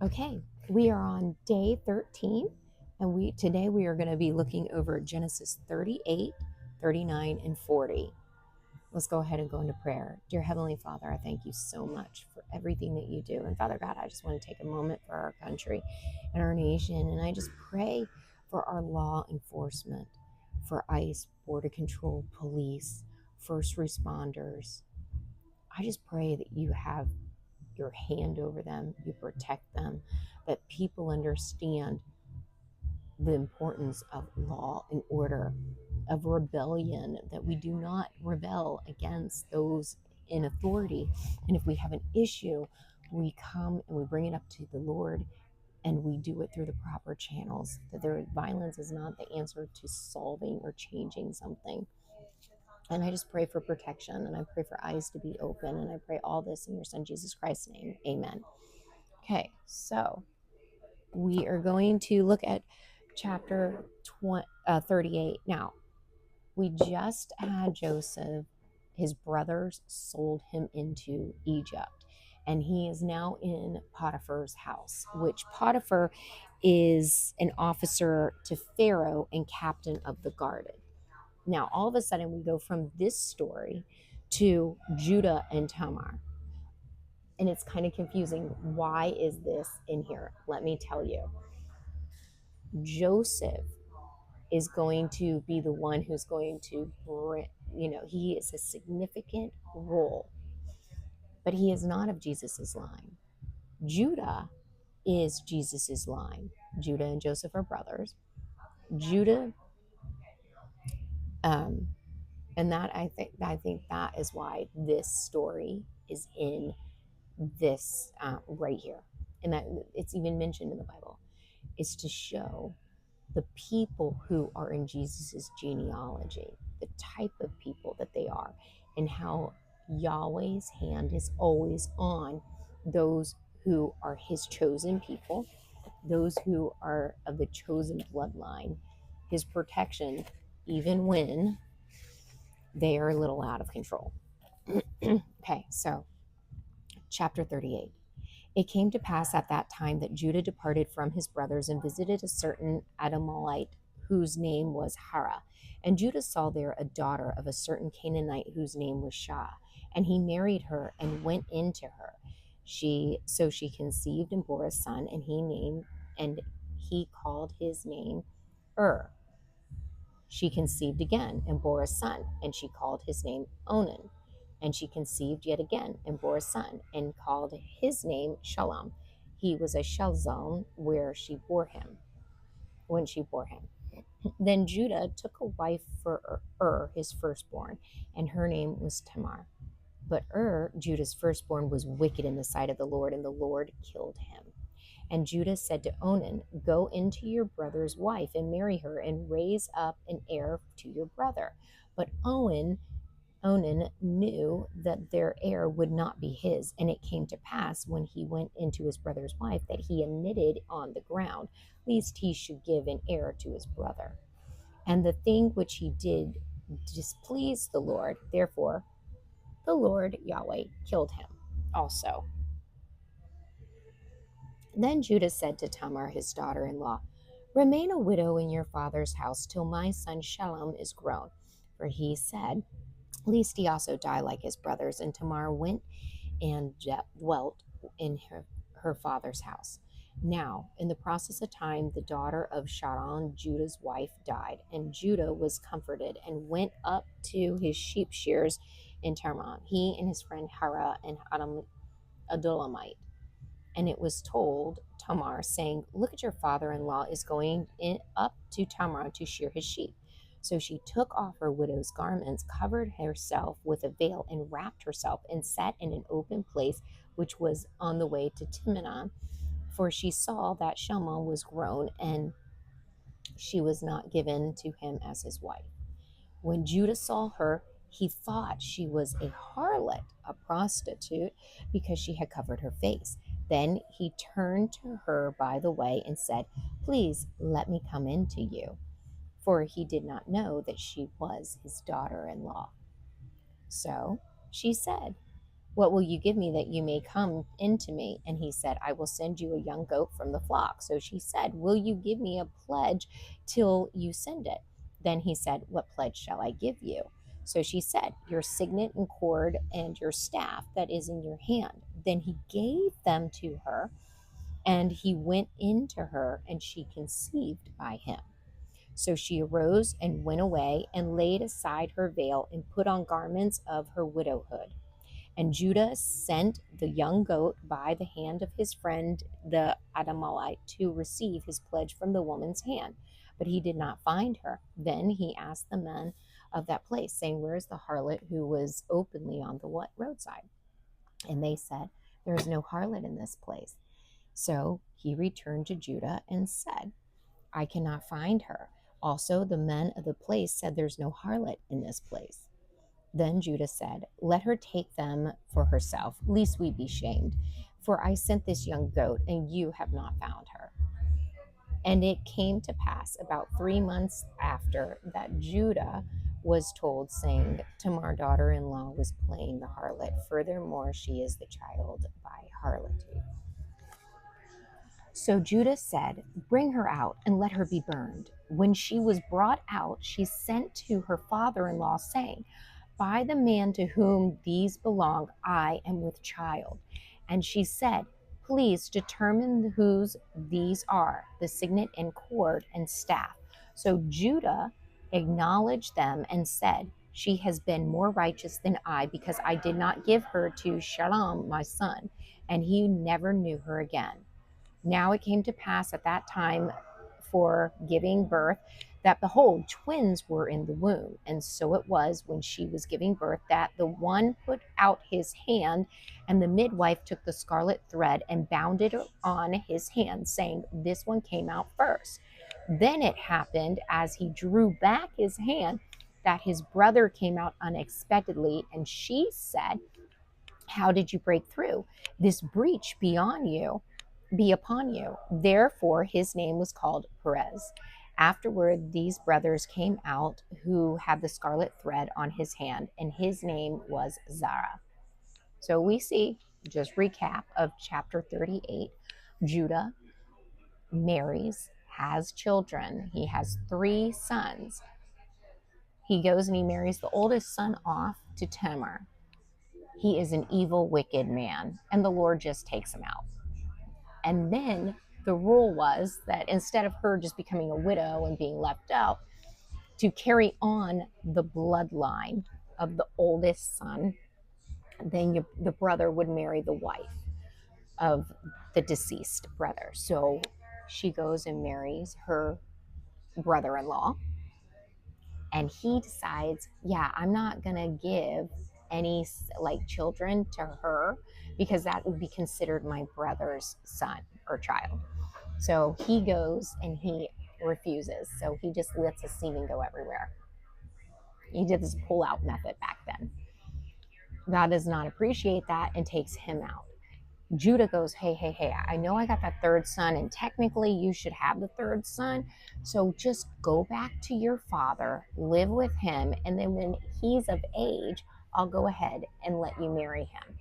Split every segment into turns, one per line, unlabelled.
Okay, we are on day 13, and today we are going to be looking over Genesis 38, 39, and 40. Let's go ahead and go into prayer. Dear Heavenly Father, I thank you so much for everything that you do. And Father God, I just want to take a moment for our country and our nation, and I just pray for our law enforcement, for ICE, Border Control, police, first responders. I just pray that you have your hand over them, you protect them, that people understand the importance of law and order, of rebellion, that we do not rebel against those in authority. And if we have an issue, we come and we bring it up to the Lord and we do it through the proper channels, that their violence is not the answer to solving or changing something. And I just pray for protection, and I pray for eyes to be open, and I pray all this in your son Jesus Christ's name. Amen. Okay, so we are going to look at chapter 38. Now, we just had Joseph, his brothers sold him into Egypt, and he is now in Potiphar's house, which Potiphar is an officer to Pharaoh and captain of the garden. Now, all of a sudden, we go from this story to Judah and Tamar. And it's kind of confusing. Why is this in here? Let me tell you. Joseph is going to be the one who's going to bring, he is a significant role, but he is not of Jesus's line. Judah is Jesus's line. Judah and Joseph are brothers. Judah, um, and that I think that is why this story is in this right here, and that it's even mentioned in the Bible, is to show the people who are in Jesus's genealogy, the type of people that they are, and how Yahweh's hand is always on those who are his chosen people, those who are of the chosen bloodline, his protection, even when they are a little out of control. Okay, so chapter 38. It came to pass at that time that Judah departed from his brothers and visited a certain Adamite whose name was Hara. And Judah saw there a daughter of a certain Canaanite whose name was Shah. And he married her and went into her. So she conceived and bore a son, and he called his name She conceived again and bore a son, and she called his name Onan. And she conceived yet again and bore a son, and called his name Shalom. He was a Shalzon when she bore him. Then Judah took a wife for his firstborn, and her name was Tamar. But Judah's firstborn, was wicked in the sight of the Lord, and the Lord killed him. And Judah said to Onan, go into your brother's wife and marry her and raise up an heir to your brother. But Onan knew that their heir would not be his. And it came to pass when he went into his brother's wife that he knitted on the ground, lest he should give an heir to his brother. And the thing which he did displeased the Lord. Therefore, the Lord Yahweh killed him also. Then Judah said to Tamar, his daughter-in-law, remain a widow in your father's house till my son Shalom is grown. For he said, lest he also die like his brothers. And Tamar went and dwelt in her father's house. Now, in the process of time, the daughter of Sharon, Judah's wife, died, and Judah was comforted and went up to his sheep shears in Tamar, he and his friend Hara and Adulamite. And it was told Tamar, saying, look at your father-in-law is going up to Tamar to shear his sheep. So she took off her widow's garments, covered herself with a veil, and wrapped herself, and sat in an open place which was on the way to Timnah. For she saw that Shalom was grown, and she was not given to him as his wife. When Judah saw her, he thought she was a harlot, a prostitute, because she had covered her face. Then he turned to her by the way and said, please let me come in to you. For he did not know that she was his daughter-in-law. So she said, What will you give me that you may come into me? And he said, I will send you a young goat from the flock. So she said, will you give me a pledge till you send it? Then he said, what pledge shall I give you? So she said, your signet and cord and your staff that is in your hand. Then he gave them to her, and he went into her, and she conceived by him. So she arose and went away and laid aside her veil and put on garments of her widowhood. And Judah sent the young goat by the hand of his friend the Adamite to receive his pledge from the woman's hand. But he did not find her. Then he asked the men of that place, saying, where is the harlot who was openly on the roadside? And they said, there is no harlot in this place. So he returned to Judah and said, I cannot find her. Also, the men of the place said, there's no harlot in this place. Then Judah said, let her take them for herself, lest we be shamed. For I sent this young goat, and you have not found her. And it came to pass about 3 months after that Judah was told, saying, Tamar, daughter-in-law, was playing the harlot. Furthermore, she is the child by harlotry. So Judah said, bring her out and let her be burned. When she was brought out, she sent to her father-in-law, saying, by the man to whom these belong, I am with child. And she said, please determine whose these are, the signet and cord and staff. So Judah acknowledged them and said, she has been more righteous than I, because I did not give her to Shalom, my son, and he never knew her again. Now it came to pass at that time for giving birth that, behold, twins were in the womb. And so it was, when she was giving birth, that the one put out his hand, and the midwife took the scarlet thread and bound it on his hand, saying, this one came out first. Then it happened, as he drew back his hand, that his brother came out unexpectedly. And she said, how did you break through? This breach be upon you. Therefore his name was called Perez. Afterward, these brothers came out, who had the scarlet thread on his hand, and his name was Zara. So we see, just recap of chapter 38, Judah marries, has children. He has 3 sons. He goes and he marries the oldest son off to Tamar. He is an evil, wicked man, and the Lord just takes him out. And then the rule was that instead of her just becoming a widow and being left out, to carry on the bloodline of the oldest son, then the brother would marry the wife of the deceased brother. So she goes and marries her brother-in-law, and he decides, yeah, I'm not gonna give any like children to her, because that would be considered my brother's son or child. So he goes and he refuses. So he just lets the semen go everywhere. He did this pull-out method back then. God does not appreciate that and takes him out. Judah goes, hey, I know I got that 3rd son, and technically you should have the 3rd son. So just go back to your father, live with him, and then when he's of age, I'll go ahead and let you marry him.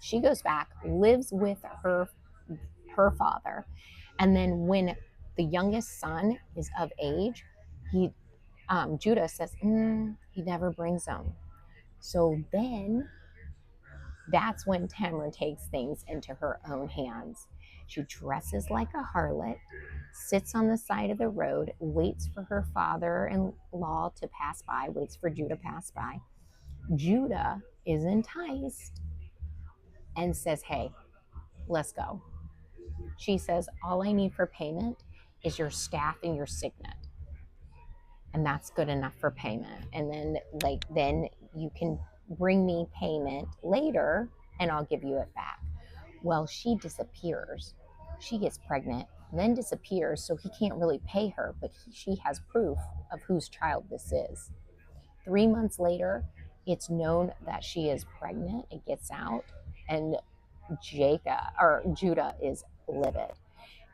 She goes back, lives with her father, and then when the youngest son is of age, Judah says, he never brings them. So then that's when Tamar takes things into her own hands. She dresses like a harlot, sits on the side of the road, waits for her father-in-law to pass by, waits for Judah to pass by. Judah is enticed and says, hey, let's go. She says, all I need for payment is your staff and your signet. And that's good enough for payment. And then you can bring me payment later and I'll give you it back. Well, she disappears. She gets pregnant, then disappears, so he can't really pay her, but she has proof of whose child this is. 3 months later, it's known that she is pregnant. It gets out, and Judah is livid.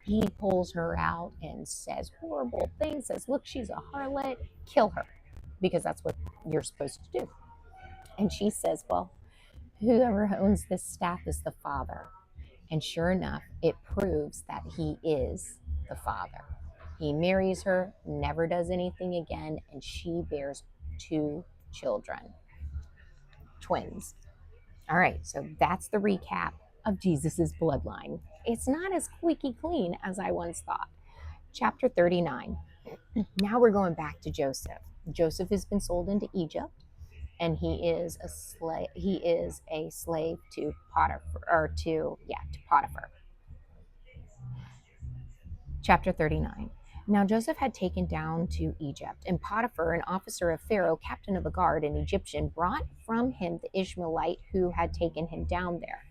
He pulls her out and says horrible things, says, look, she's a harlot, kill her, because that's what you're supposed to do. And she says, well, Whoever owns this staff is the Father. And sure enough, it proves that he is the Father. He marries her, never does anything again, and she bears 2 children, twins. All right, so that's the recap of Jesus's bloodline. It's not as squeaky clean as I once thought. Chapter 39. Now we're going back to Joseph. Joseph has been sold into Egypt, and he is a slave. He is a slave to Potiphar, to Potiphar. Chapter 39. Now Joseph had taken down to Egypt, and Potiphar, an officer of Pharaoh, captain of the guard, an Egyptian, brought from him the Ishmaelite who had taken him down there.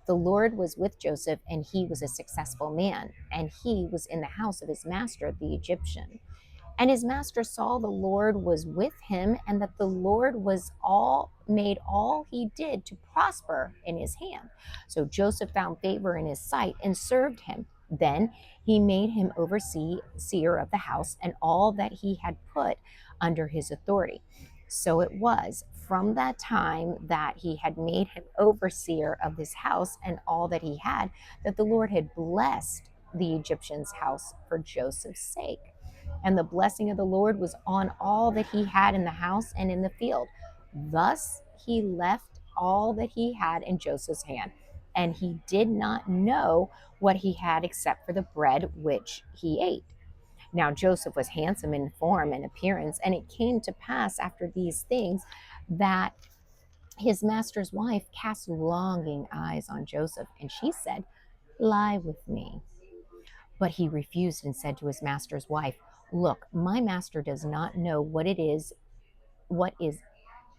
The Lord was with Joseph, and he was a successful man, and he was in the house of his master, the Egyptian. And his master saw the Lord was with him, and that the Lord made all he did to prosper in his hand. So Joseph found favor in his sight and served him. Then he made him overseer of the house and all that he had put under his authority. So it was from that time that he had made him overseer of his house and all that he had, that the Lord had blessed the Egyptian's house for Joseph's sake. And the blessing of the Lord was on all that he had in the house and in the field. Thus he left all that he had in Joseph's hand, and he did not know what he had except for the bread which he ate. Now Joseph was handsome in form and appearance, and it came to pass after these things that his master's wife cast longing eyes on Joseph, and she said, "Lie with me." But he refused and said to his master's wife, "Look, my master does not know what is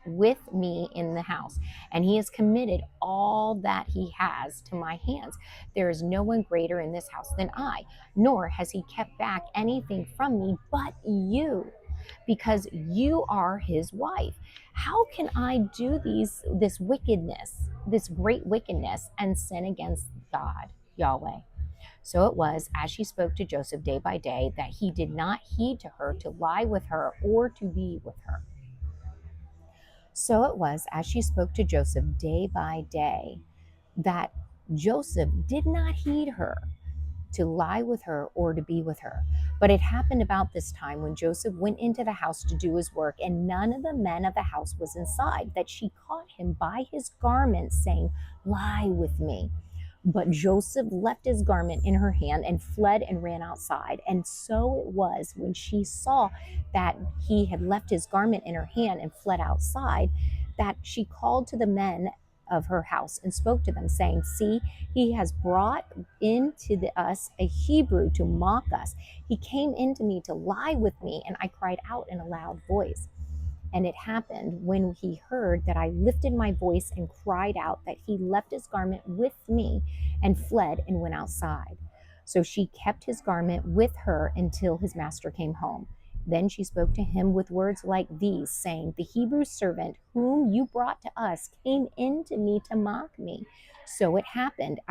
with me in the house, and he has committed all that he has to my hands. There is no one greater in this house than I, nor has he kept back anything from me but you, because you are his wife. How can I do this wickedness, this great wickedness, and sin against God, Yahweh?" So it was, as she spoke to Joseph day by day, that he did not heed to her to lie with her or to be with her. So it was, as she spoke to Joseph day by day, that Joseph did not heed her to lie with her or to be with her. But it happened about this time when Joseph went into the house to do his work, and none of the men of the house was inside, that she caught him by his garment, saying, "Lie with me." But Joseph left his garment in her hand and fled and ran outside. And so it was, when she saw that he had left his garment in her hand and fled outside, that she called to the men of her house and spoke to them, saying, "See, he has brought into us a Hebrew to mock us. He came into me to lie with me, and I cried out in a loud voice. And it happened, when he heard that I lifted my voice and cried out, that he left his garment with me and fled and went outside. So she kept his garment with her until his master came home. Then she spoke to him with words like these, saying, "The Hebrew servant whom you brought to us came in to me to mock me. So it happened,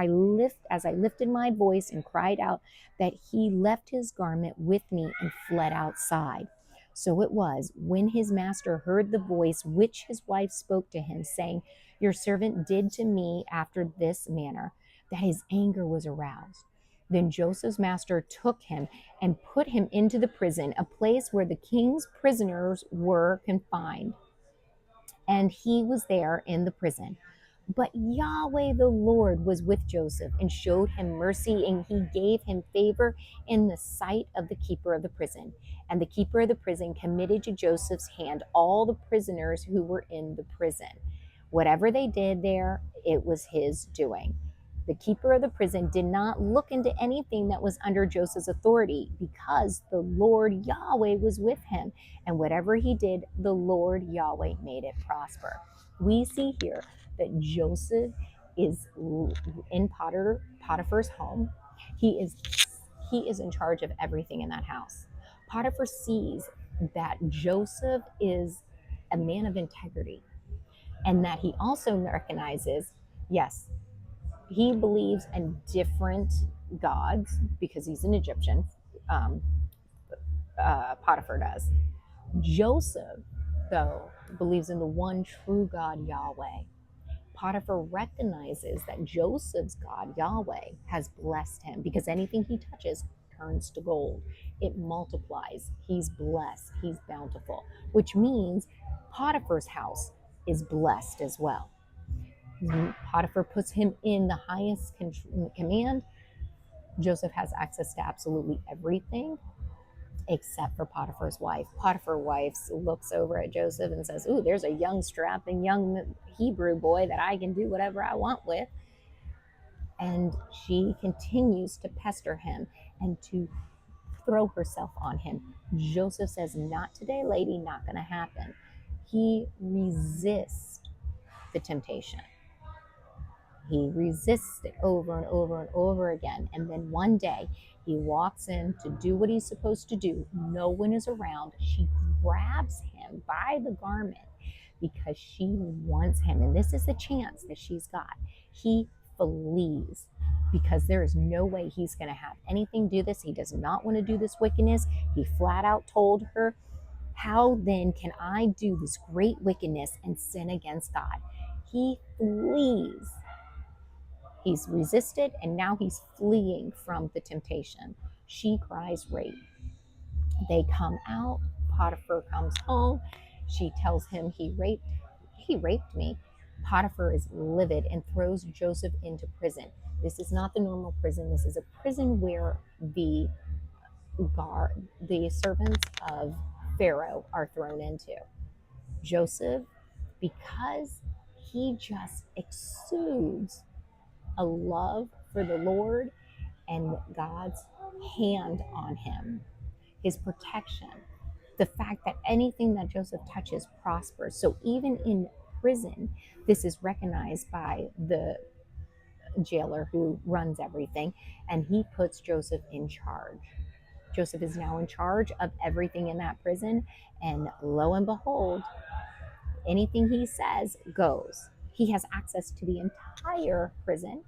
as I lifted my voice and cried out, that he left his garment with me and fled outside." So it was, when his master heard the voice which his wife spoke to him, saying, "Your servant did to me after this manner," that his anger was aroused. Then Joseph's master took him and put him into the prison, a place where the king's prisoners were confined. And he was there in the prison. But Yahweh the Lord was with Joseph and showed him mercy, and he gave him favor in the sight of the keeper of the prison. And the keeper of the prison committed to Joseph's hand all the prisoners who were in the prison. Whatever they did there, it was his doing. The keeper of the prison did not look into anything that was under Joseph's authority, because the Lord Yahweh was with him. And whatever he did, the Lord Yahweh made it prosper. We see here that Joseph is in Potiphar's home. He is in charge of everything in that house. Potiphar sees that Joseph is a man of integrity, and that he also recognizes, yes, he believes in different gods because he's an Egyptian. Potiphar does. Joseph, though, believes in the one true God, Yahweh. Potiphar recognizes that Joseph's God, Yahweh, has blessed him because anything he touches turns to gold. It multiplies. He's blessed. He's bountiful, which means Potiphar's house is blessed as well. Potiphar puts him in the highest command. Joseph has access to absolutely everything except for Potiphar's wife. Potiphar's wife looks over at Joseph and says, "Ooh, there's a young, strapping young Hebrew boy that I can do whatever I want with." And she continues to pester him and to throw herself on him. Joseph says, "Not today, lady, not going to happen." He resists the temptation. He resists it over and over and over again. And then one day he walks in to do what he's supposed to do. No one is around. She grabs him by the garment because she wants him. And this is the chance that she's got. He flees because there is no way he's going to have anything do this. He does not want to do this wickedness. He flat out told her, "How then can I do this great wickedness and sin against God?" He flees. He's resisted and now he's fleeing from the temptation. She cries rape. They come out. Potiphar comes home. She tells him he raped me. Potiphar is livid and throws Joseph into prison. This is not the normal prison. This is a prison where the servants of Pharaoh are thrown into. Joseph, because he just exudes a love for the Lord and God's hand on him, his protection, the fact that anything that Joseph touches prospers. So even in prison, this is recognized by the jailer who runs everything, and he puts Joseph in charge. Joseph is now in charge of everything in that prison, and lo and behold, anything he says goes. He has access to the entire prison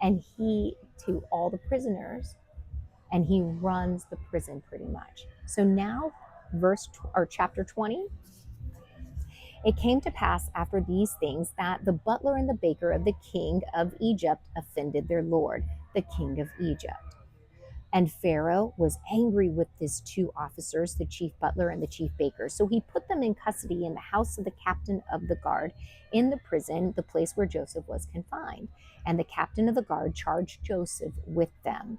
and to all the prisoners, and he runs the prison pretty much. So now chapter 20. It came to pass after these things that the butler and the baker of the king of Egypt offended their lord, the king of Egypt. And Pharaoh was angry with his two officers, the chief butler and the chief baker. So he put them in custody in the house of the captain of the guard in the prison, the place where Joseph was confined. And the captain of the guard charged Joseph with them,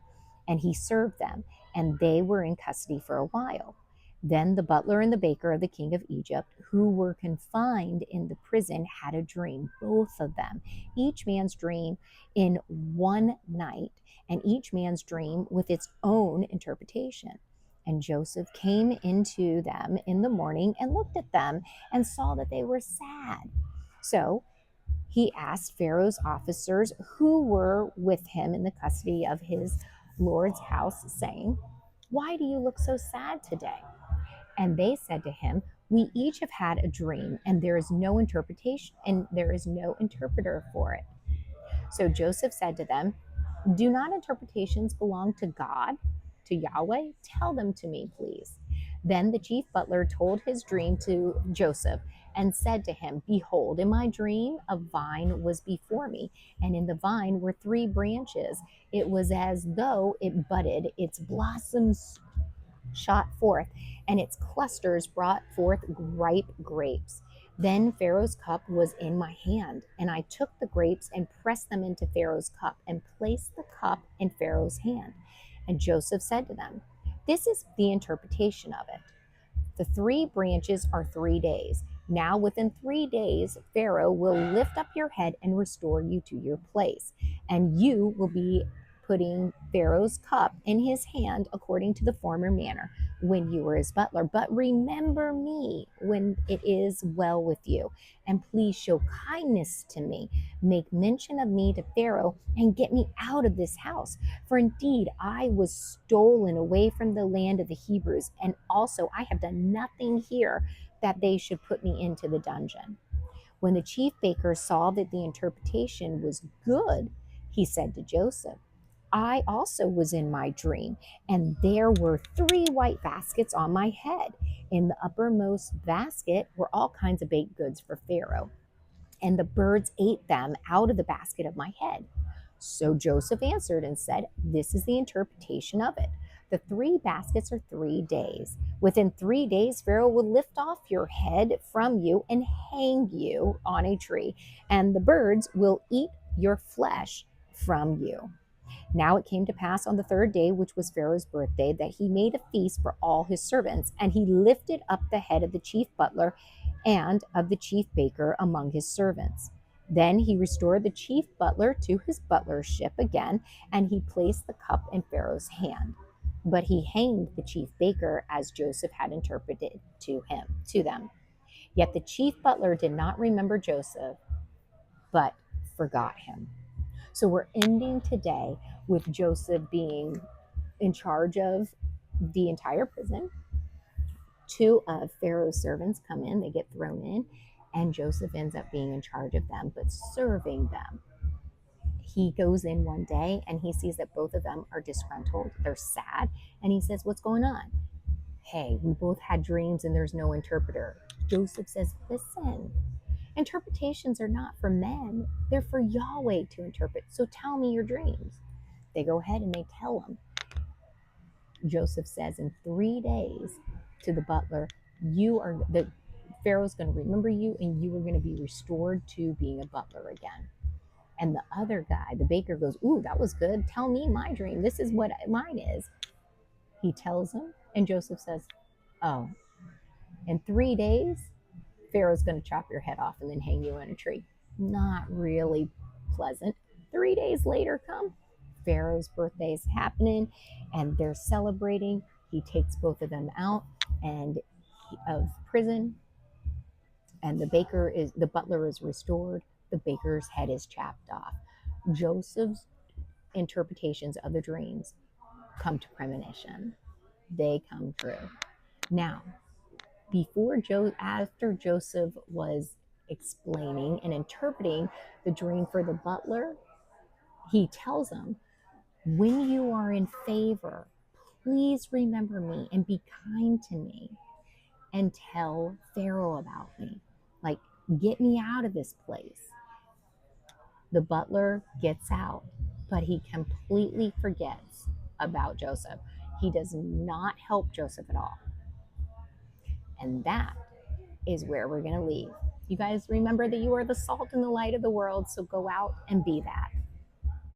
and he served them, and they were in custody for a while. Then the butler and the baker of the king of Egypt, who were confined in the prison, had a dream, both of them, each man's dream in one night, and each man's dream with its own interpretation. And Joseph came into them in the morning and looked at them and saw that they were sad. So he asked Pharaoh's officers who were with him in the custody of his Lord's house, saying, "Why do you look so sad today?" And they said to him, "We each have had a dream, and there is no interpretation, and there is no interpreter for it." So Joseph said to them, "Do not interpretations belong to God, to Yahweh? Tell them to me, please." Then the chief butler told his dream to Joseph and said to him, "Behold, in my dream, a vine was before me, and in the vine were 3 branches. It was as though it budded, its blossoms shot forth, and its clusters brought forth ripe grapes. Then Pharaoh's cup was in my hand, and I took the grapes and pressed them into Pharaoh's cup and placed the cup in Pharaoh's hand." And Joseph said to them, "This is the interpretation of it. The 3 branches are 3 days. Now within 3 days, Pharaoh will lift up your head and restore you to your place, and you will be putting Pharaoh's cup in his hand according to the former manner when you were his butler. But remember me when it is well with you, and please show kindness to me. Make mention of me to Pharaoh and get me out of this house. For indeed, I was stolen away from the land of the Hebrews, and also I have done nothing here that they should put me into the dungeon." When the chief baker saw that the interpretation was good, he said to Joseph, "I also was in my dream, and there were 3 white baskets on my head. In the uppermost basket were all kinds of baked goods for Pharaoh, and the birds ate them out of the basket of my head. So Joseph answered and said, this is the interpretation of it. The 3 baskets are 3 days. Within 3 days, Pharaoh will lift off your head from you and hang you on a tree, and the birds will eat your flesh from you. Now it came to pass on the 3rd day, which was Pharaoh's birthday, that he made a feast for all his servants, and he lifted up the head of the chief butler and of the chief baker among his servants. Then he restored the chief butler to his butlership again, and he placed the cup in Pharaoh's hand. But he hanged the chief baker as Joseph had interpreted to them. Yet the chief butler did not remember Joseph, but forgot him. So we're ending today with Joseph being in charge of the entire prison. 2 of Pharaoh's servants come in, they get thrown in, and Joseph ends up being in charge of them, but serving them. He goes in one day and he sees that both of them are disgruntled, they're sad, and he says, what's going on? Hey, we both had dreams and there's no interpreter. Joseph says, listen, interpretations are not for men, they're for Yahweh to interpret. So tell me your dreams. They go ahead and they tell him. Joseph says in 3 days to the butler, the Pharaoh's going to remember you and you are going to be restored to being a butler again. And the other guy, the baker, goes, ooh, that was good. Tell me my dream. This is what mine is. He tells him, and Joseph says, oh, in 3 days, Pharaoh's going to chop your head off and then hang you on a tree. Not really pleasant. 3 days later come, Pharaoh's birthday is happening and they're celebrating. He takes both of them out of prison, and the butler is restored. The baker's head is chopped off. Joseph's interpretations of the dreams come to premonition. They come true. Now, after Joseph was explaining and interpreting the dream for the butler, he tells him, when you are in favor, please remember me and be kind to me and tell Pharaoh about me. Like, get me out of this place. The butler gets out, but he completely forgets about Joseph. He does not help Joseph at all. And that is where we're going to leave. You guys remember that you are the salt and the light of the world, so go out and be that.